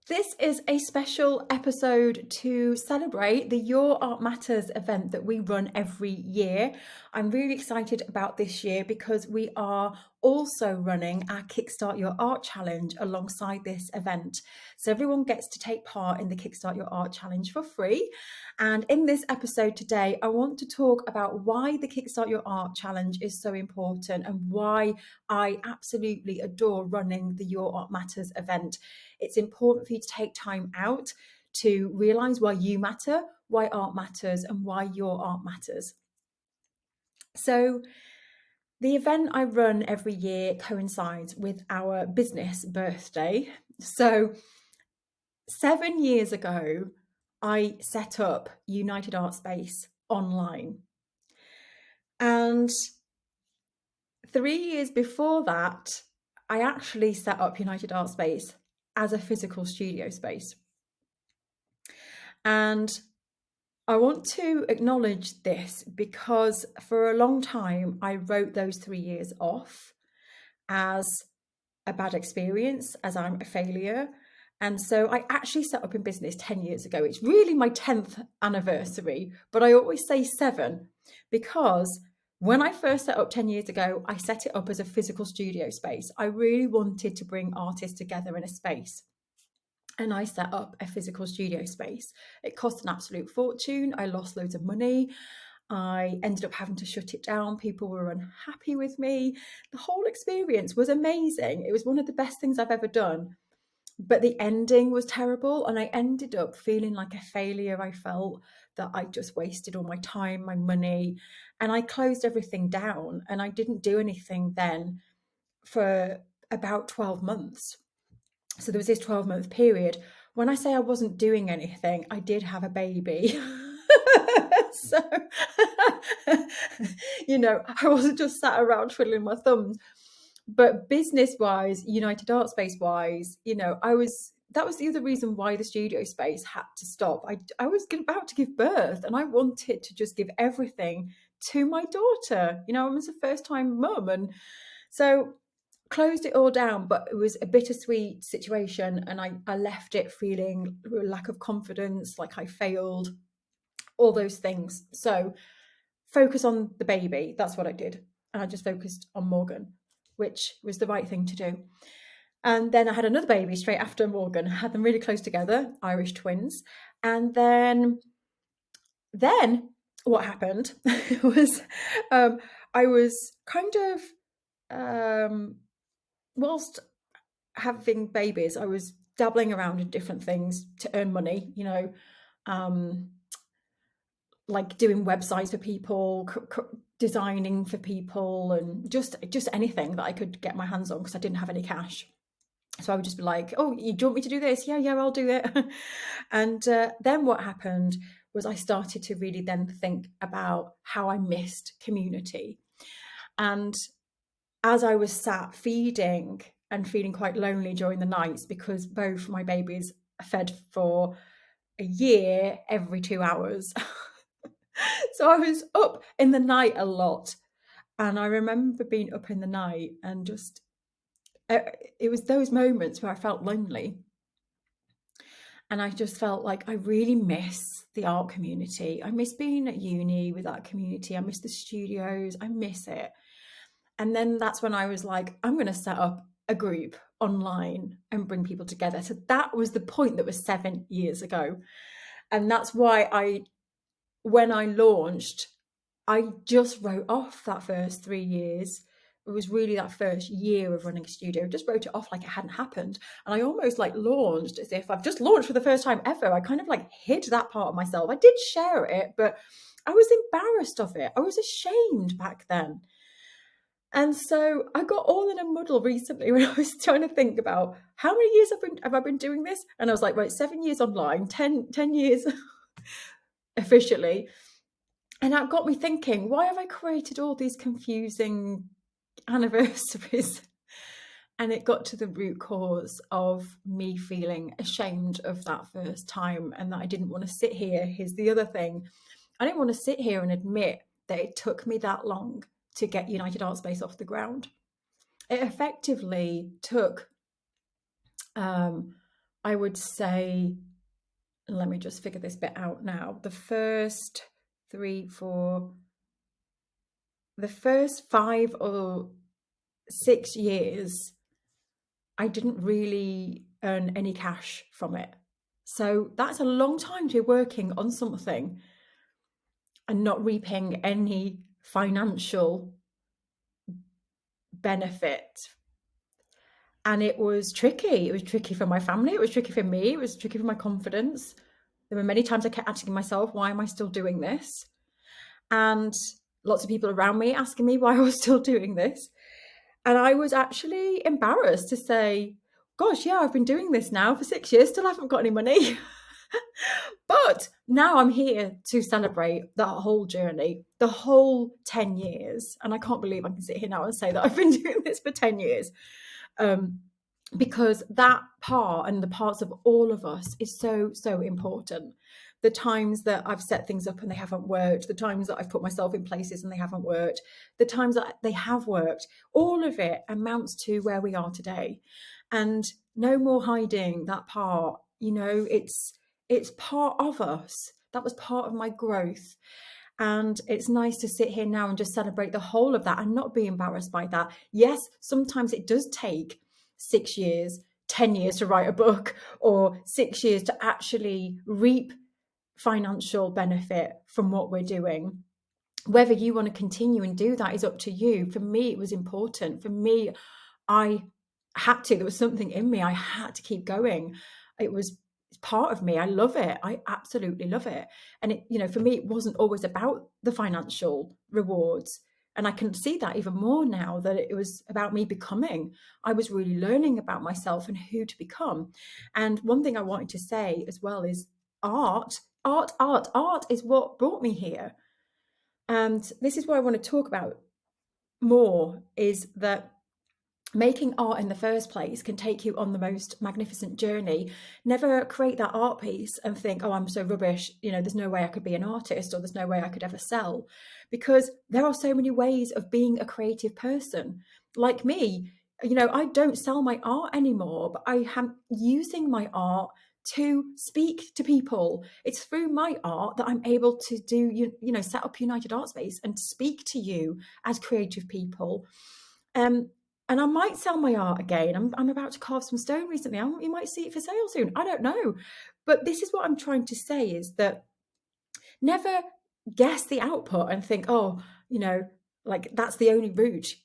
This is a special episode to celebrate the Your Art Matters event that we run every year. I'm really excited about this year because we are also running our Kickstart Your Art Challenge alongside this event. So everyone gets to take part in the Kickstart Your Art Challenge for free. And in this episode today, I want to talk about why the Kickstart Your Art Challenge is so important and why I absolutely adore running the Your Art Matters event. It's important for you to take time out to realize why you matter, why art matters, and why your art matters. So, the event I run every year coincides with our business birthday. So, 7 years ago, I set up United Art Space online. And 3 years before that, I actually set up United Art Space as a physical studio space. And I want to acknowledge this because for a long time, I wrote those 3 years off as a bad experience, as I'm a failure. And so I actually set up in business 10 years ago. It's really my 10th anniversary, but I always say 7 because when I first set up 10 years ago, I set it up as a physical studio space. I really wanted to bring artists together in a space. And I set up a physical studio space. It cost an absolute fortune. I lost loads of money. I ended up having to shut it down. People were unhappy with me. The whole experience was amazing. It was one of the best things I've ever done. But the ending was terrible. And I ended up feeling like a failure. I felt that I just wasted all my time, my money. And I closed everything down. And I didn't do anything then for about 12 months. So there was this 12-month period. When I say I wasn't doing anything, I did have a baby. So, I wasn't just sat around twiddling my thumbs. But business-wise, United Art Space-wise, that was the other reason why the studio space had to stop. I was about to give birth and I wanted to just give everything to my daughter. I was a first-time mum. And so closed it all down, but it was a bittersweet situation. And I left it feeling a lack of confidence, like I failed, all those things. So focus on the baby. That's what I did. And I just focused on Morgan, which was the right thing to do. And then I had another baby straight after Morgan, had them really close together, Irish twins. And then what happened was I was kind of whilst having babies, I was dabbling around in different things to earn money, like doing websites for people, designing for people, and just anything that I could get my hands on because I didn't have any cash. So I would just be like, oh, do you want me to do this? Yeah, I'll do it. And then what happened was I started to really then think about how I missed community. And as I was sat feeding and feeling quite lonely during the nights because both my babies fed for a year every 2 hours. So I was up in the night a lot. And I remember being up in the night and just, it was those moments where I felt lonely. And I just felt like I really miss the art community. I miss being at uni with that community. I miss the studios. I miss it. And then that's when I was like, I'm going to set up a group online and bring people together. So that was the point that was 7 years ago. And that's why when I launched, I just wrote off that first 3 years. It was really that first year of running a studio. I just wrote it off like it hadn't happened. And I almost like launched as if I've just launched for the first time ever. I kind of like hid that part of myself. I did share it, but I was embarrassed of it. I was ashamed back then. And so I got all in a muddle recently when I was trying to think about how many years have I been doing this? And I was like, right, 7 years online, 10 years officially. And that got me thinking, why have I created all these confusing anniversaries? And it got to the root cause of me feeling ashamed of that first time and that I didn't want to sit here. Here's the other thing. I didn't want to sit here and admit that it took me that long to get United Art Space off the ground. It effectively took I would say, let me just figure this bit out now. The first 5 or 6 years, I didn't really earn any cash from it. So that's a long time to be working on something and not reaping any financial benefit. And it was tricky. It was tricky for my family. It was tricky for me. It was tricky for my confidence. There were many times I kept asking myself, why am I still doing this? And lots of people around me asking me why I was still doing this. And I was actually embarrassed to say, gosh, yeah, I've been doing this now for 6 years, still haven't got any money. But now I'm here to celebrate that whole journey, the whole 10 years. And I can't believe I can sit here now and say that I've been doing this for 10 years. Because that part and the parts of all of us is so, so important. The times that I've set things up and they haven't worked, the times that I've put myself in places and they haven't worked, the times that they have worked, all of it amounts to where we are today. And no more hiding that part. It's part of us. That was part of my growth. And it's nice to sit here now and just celebrate the whole of that and not be embarrassed by that. Yes, sometimes it does take 6 years, 10 years to write a book, or 6 years to actually reap financial benefit from what we're doing. Whether you want to continue and do that is up to you. For me, it was important. For me, I had to. There was something in me. I had to keep going. It was part of me. I love it. I absolutely love it. And for me, it wasn't always about the financial rewards. And I can see that even more now, that it was about me becoming. I was really learning about myself and who to become. And one thing I wanted to say as well is art is what brought me here. And this is what I want to talk about more, is that making art in the first place can take you on the most magnificent journey. Never create that art piece and think, oh, I'm so rubbish, there's no way I could be an artist, or there's no way I could ever sell. Because there are so many ways of being a creative person. Like me, I don't sell my art anymore, but I am using my art to speak to people. It's through my art that I'm able to do, set up United Art Space and speak to you as creative people. And I might sell my art again. I'm about to carve some stone recently. You might see it for sale soon. I don't know. But this is what I'm trying to say, is that never guess the output and think, oh, like that's the only route.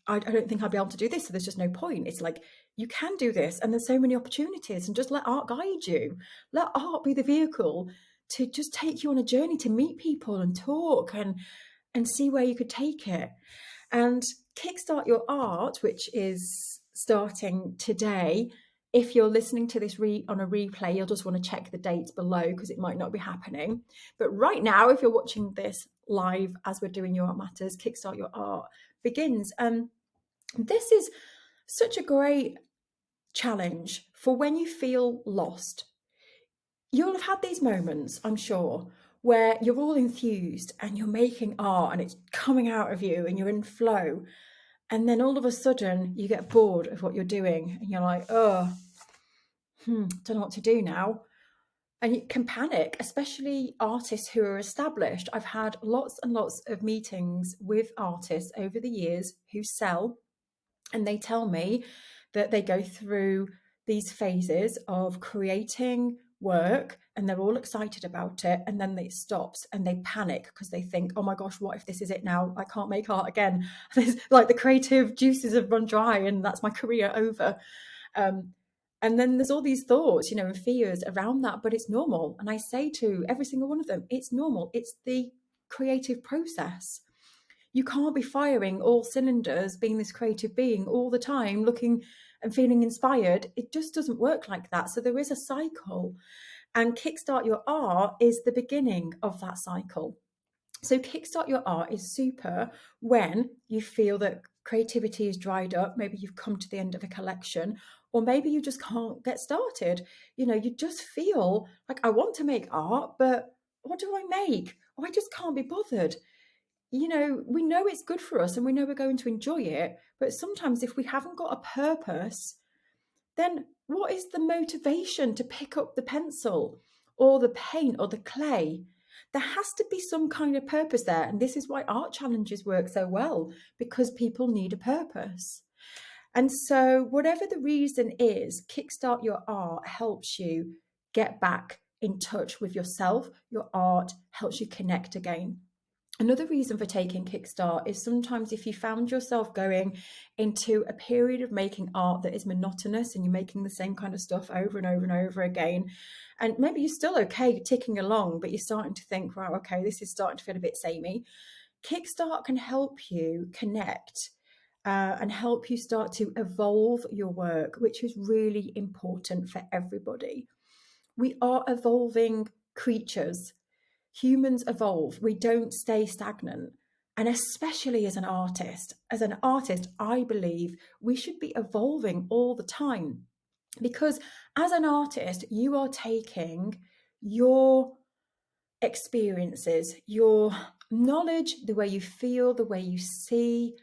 I don't think I'll be able to do this, so there's just no point. It's like, you can do this, and there's so many opportunities, and just let art guide you. Let art be the vehicle to just take you on a journey to meet people and talk and see where you could take it. And Kickstart Your Art, which is starting today. If you're listening to this on a replay, you'll just want to check the dates below because it might not be happening. But right now, if you're watching this live as we're doing Your Art Matters, Kickstart Your Art begins. This is such a great challenge for when you feel lost. You'll have had these moments, I'm sure, where you're all enthused and you're making art and it's coming out of you and you're in flow. And then all of a sudden you get bored of what you're doing and you're like, oh, don't know what to do now. And you can panic, especially artists who are established. I've had lots and lots of meetings with artists over the years who sell, and they tell me that they go through these phases of creating work and they're all excited about it, and then it stops and they panic because they think, oh my gosh, what if this is it now? I can't make art again. Like the creative juices have run dry and that's my career over. And then there's all these thoughts, and fears around that, but it's normal. And I say to every single one of them, it's normal. It's the creative process. You can't be firing all cylinders, being this creative being all the time, looking and feeling inspired. It just doesn't work like that. So there is a cycle, and Kickstart Your Art is the beginning of that cycle. So Kickstart Your Art is super when you feel that creativity is dried up. Maybe you've come to the end of a collection, or maybe you just can't get started. You just feel like, I want to make art, but what do I make? Oh, I just can't be bothered. We know it's good for us and we know we're going to enjoy it. But sometimes if we haven't got a purpose then what is the motivation to pick up the pencil or the paint or the clay? There has to be some kind of purpose there. And this is why art challenges work so well, because people need a purpose. And so, whatever the reason is, Kickstart Your Art helps you get back in touch with yourself. Your art helps you connect again. Another reason for taking Kickstart is sometimes if you found yourself going into a period of making art that is monotonous and you're making the same kind of stuff over and over and over again, and maybe you're still okay ticking along, but you're starting to think, wow, okay, this is starting to feel a bit samey. Kickstart can help you connect and help you start to evolve your work, which is really important for everybody. We are evolving creatures. Humans evolve. We don't stay stagnant. And especially as an artist, I believe we should be evolving all the time. Because as an artist, you are taking your experiences, your knowledge, the way you feel, the way you see,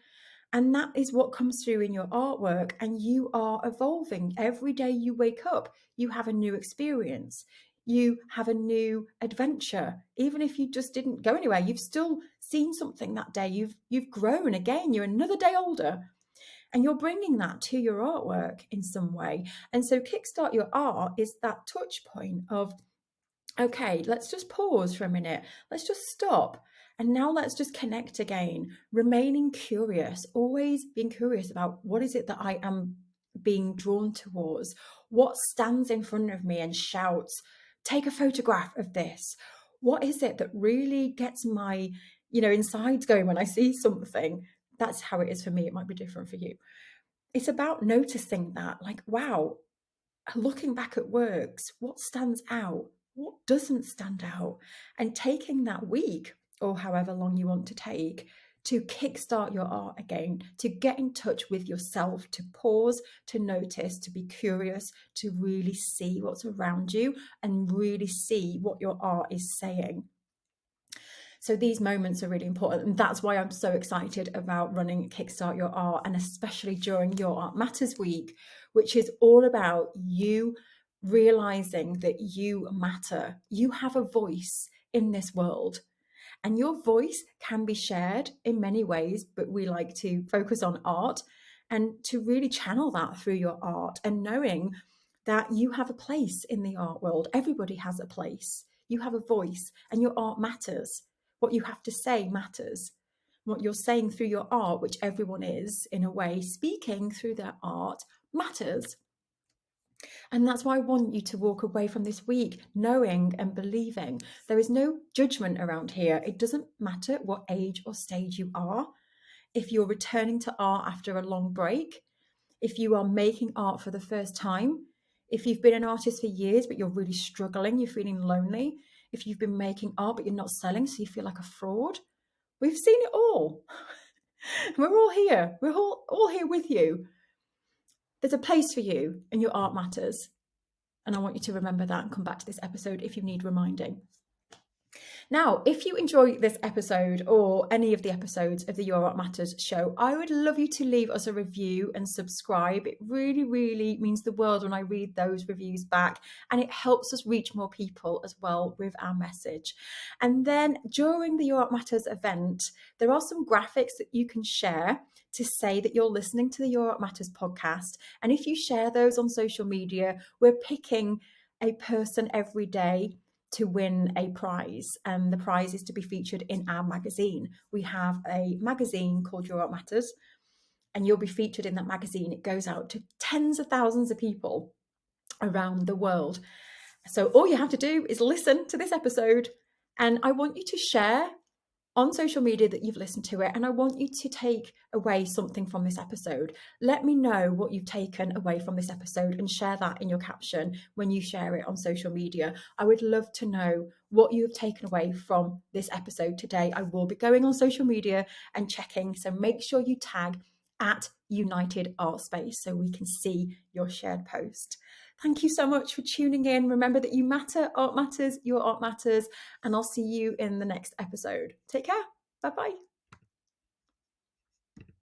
and that is what comes through in your artwork. And you are evolving. Every day you wake up, you have a new experience. You have a new adventure. Even if you just didn't go anywhere, you've still seen something that day. You've grown again. You're another day older. And you're bringing that to your artwork in some way. And so Kickstart Your Art is that touch point of, okay, let's just pause for a minute. Let's just stop. And now let's just connect again, remaining curious, always being curious about what is it that I am being drawn towards, what stands in front of me and shouts, take a photograph of this. What is it that really gets my, insides going when I see something? That's how it is for me. It might be different for you. It's about noticing that, like, wow, looking back at works, what stands out? What doesn't stand out? And taking that week or however long you want to take to kickstart your art again, to get in touch with yourself, to pause, to notice, to be curious, to really see what's around you and really see what your art is saying. So these moments are really important. And that's why I'm so excited about running Kickstart Your Art, and especially during Your Art Matters Week, which is all about you realizing that you matter. You have a voice in this world. And your voice can be shared in many ways, but we like to focus on art and to really channel that through your art, and knowing that you have a place in the art world. Everybody has a place. You have a voice, and your art matters. What you have to say matters. What you're saying through your art, which everyone is, in a way, speaking through their art, matters. And that's why I want you to walk away from this week knowing and believing there is no judgment around here. It doesn't matter what age or stage you are. If you're returning to art after a long break, if you are making art for the first time, if you've been an artist for years but you're really struggling, you're feeling lonely, if you've been making art but you're not selling so you feel like a fraud, we've seen it all. We're all here. We're all here with you. There's a place for you and your art matters. And I want you to remember that and come back to this episode if you need reminding. Now, if you enjoy this episode or any of the episodes of the Your Art Matters show, I would love you to leave us a review and subscribe. It really, really means the world when I read those reviews back, and it helps us reach more people as well with our message. And then during the Your Art Matters event, there are some graphics that you can share to say that you're listening to the Your Art Matters podcast. And if you share those on social media, we're picking a person every day to win a prize, and the prize is to be featured in our magazine. We have a magazine called Your Art Matters, and you'll be featured in that magazine. It goes out to tens of thousands of people around the world. So all you have to do is listen to this episode, and I want you to share on social media that you've listened to it, and I want you to take away something from this episode. Let me know what you've taken away from this episode and share that in your caption when you share it on social media. I would love to know what you have taken away from this episode today. I will be going on social media and checking, so make sure you tag at United Art Space so we can see your shared post. Thank you so much for tuning in. Remember that you matter, art matters, your art matters, and I'll see you in the next episode. Take care. Bye-bye.